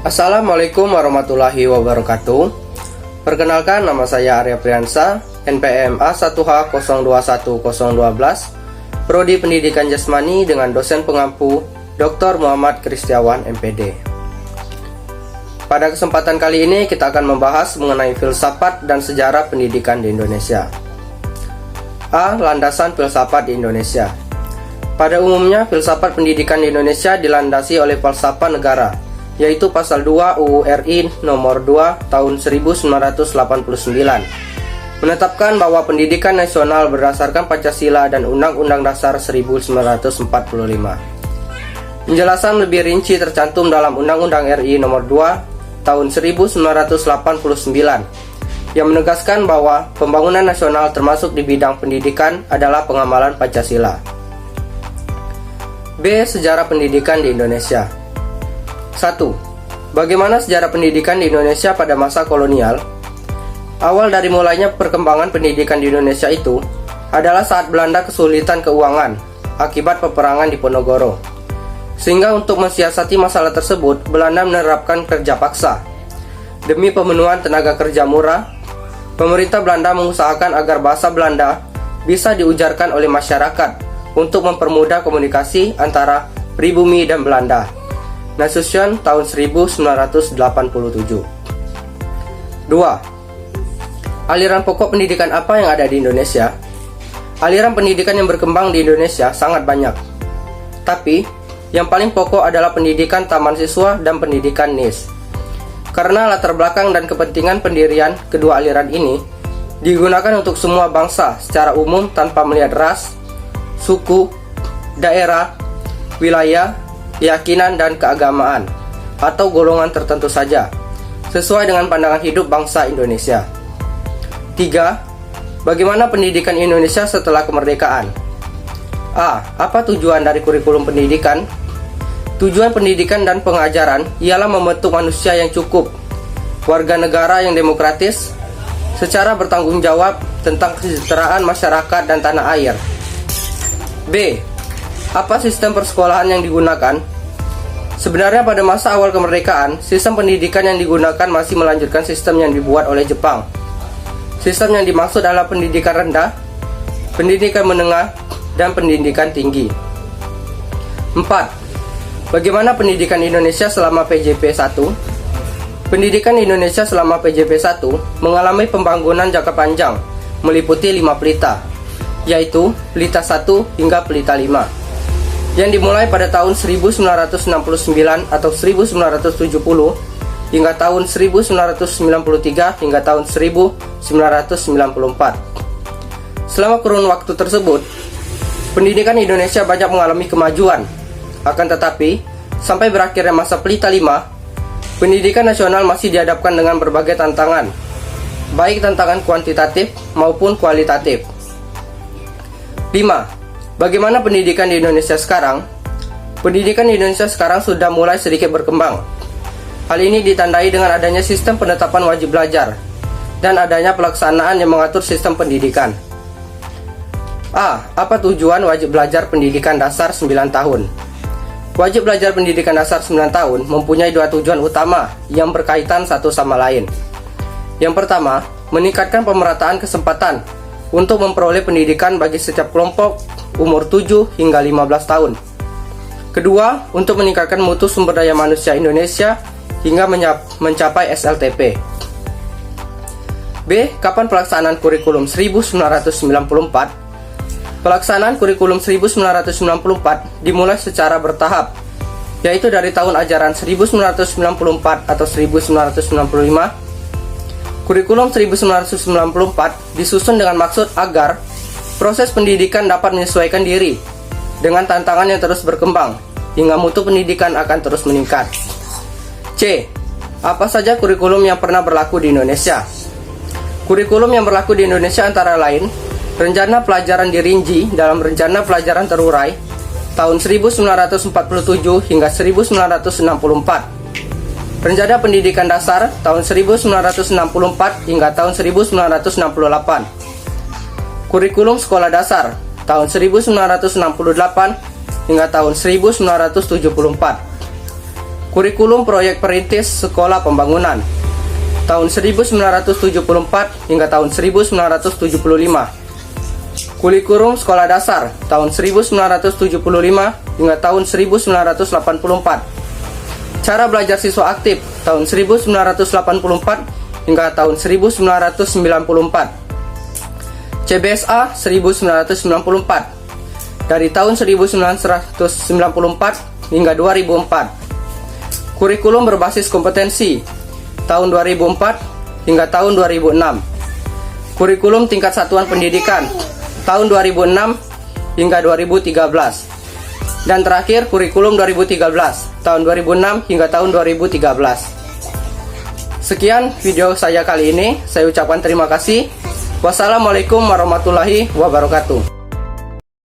Assalamualaikum warahmatullahi wabarakatuh. Perkenalkan, nama saya Arya Priyansa, NPM A1H021012, Prodi Pendidikan Jasmani dengan dosen pengampu Dr. Muhammad Kristiawan, MPD. Pada kesempatan kali ini kita akan membahas mengenai filsafat dan sejarah pendidikan di Indonesia. A. Landasan filsafat di Indonesia. Pada umumnya, filsafat pendidikan di Indonesia dilandasi oleh falsafah negara, yaitu pasal 2 UU RI nomor 2 tahun 1989, menetapkan bahwa pendidikan nasional berdasarkan Pancasila dan Undang-Undang Dasar 1945. Penjelasan lebih rinci tercantum dalam Undang-Undang RI nomor 2 tahun 1989 yang menegaskan bahwa pembangunan nasional termasuk di bidang pendidikan adalah pengamalan Pancasila. B. Sejarah pendidikan di Indonesia. 1. Bagaimana sejarah pendidikan di Indonesia pada masa kolonial? Awal dari mulainya perkembangan pendidikan di Indonesia itu adalah saat Belanda kesulitan keuangan akibat peperangan di Ponorogo. Sehingga untuk mensiasati masalah tersebut, Belanda menerapkan kerja paksa. Demi pemenuhan tenaga kerja murah, pemerintah Belanda mengusahakan agar bahasa Belanda bisa diujarkan oleh masyarakat untuk mempermudah komunikasi antara pribumi dan Belanda. Nasution tahun 1987. 2. Aliran pokok pendidikan apa yang ada di Indonesia? Aliran pendidikan yang berkembang di Indonesia sangat banyak. Tapi, yang paling pokok adalah pendidikan taman siswa dan pendidikan NIS. Karena latar belakang dan kepentingan pendirian kedua aliran ini digunakan untuk semua bangsa secara umum tanpa melihat ras, suku, daerah, wilayah, keyakinan dan keagamaan, atau golongan tertentu saja, sesuai dengan pandangan hidup bangsa Indonesia. 3. Bagaimana pendidikan Indonesia setelah kemerdekaan? A. Apa tujuan dari kurikulum pendidikan? Tujuan pendidikan dan pengajaran ialah membentuk manusia yang cukup, warga negara yang demokratis, secara bertanggung jawab tentang kesejahteraan masyarakat dan tanah air. B. Apa sistem persekolahan yang digunakan? Sebenarnya pada masa awal kemerdekaan, sistem pendidikan yang digunakan masih melanjutkan sistem yang dibuat oleh Jepang. Sistem yang dimaksud adalah pendidikan rendah, pendidikan menengah, dan pendidikan tinggi. 4. Bagaimana pendidikan Indonesia selama PJJ 1? Pendidikan Indonesia selama PJJ 1 mengalami pembangunan jangka panjang, meliputi 5 pelita, yaitu pelita 1 hingga pelita 5. Yang dimulai pada tahun 1969 atau 1970 hingga tahun 1993 hingga tahun 1994. Selama kurun waktu tersebut, pendidikan Indonesia banyak mengalami kemajuan. Akan tetapi, sampai berakhirnya masa pelita 5, pendidikan nasional masih dihadapkan dengan berbagai tantangan, baik tantangan kuantitatif maupun kualitatif. 5. Bagaimana pendidikan di Indonesia sekarang? Pendidikan di Indonesia sekarang sudah mulai sedikit berkembang. Hal ini ditandai dengan adanya sistem penetapan wajib belajar dan adanya pelaksanaan yang mengatur sistem pendidikan. A. Apa tujuan wajib belajar pendidikan dasar 9 tahun? Wajib belajar pendidikan dasar 9 tahun mempunyai dua tujuan utama yang berkaitan satu sama lain. Yang pertama, meningkatkan pemerataan kesempatan untuk memperoleh pendidikan bagi setiap kelompok umur 7 hingga 15 tahun. Kedua, untuk meningkatkan mutu sumber daya manusia Indonesia hingga mencapai SLTP. B. Kapan pelaksanaan kurikulum 1994? Pelaksanaan kurikulum 1994 dimulai secara bertahap, yaitu dari tahun ajaran 1994 atau 1995. Kurikulum 1994 disusun dengan maksud agar proses pendidikan dapat menyesuaikan diri dengan tantangan yang terus berkembang, hingga mutu pendidikan akan terus meningkat. C. Apa saja kurikulum yang pernah berlaku di Indonesia? Kurikulum yang berlaku di Indonesia antara lain, Rencana Pelajaran dirinci dalam Rencana Pelajaran Terurai tahun 1947 hingga 1964. Rencana Pendidikan Dasar tahun 1964 hingga tahun 1968. Kurikulum Sekolah Dasar tahun 1968 hingga tahun 1974. Kurikulum proyek perintis sekolah pembangunan tahun 1974 hingga tahun 1975. Kurikulum sekolah dasar tahun 1975 hingga tahun 1984. Cara belajar siswa aktif tahun 1984 hingga tahun 1994. CBSA 1994 dari tahun 1994 hingga 2004. Kurikulum berbasis kompetensi tahun 2004 hingga tahun 2006. Kurikulum tingkat satuan pendidikan tahun 2006 hingga 2013. Dan terakhir kurikulum 2013 tahun 2006 hingga tahun 2013. Sekian video saya kali ini. Saya ucapkan terima kasih. Wassalamualaikum warahmatullahi wabarakatuh.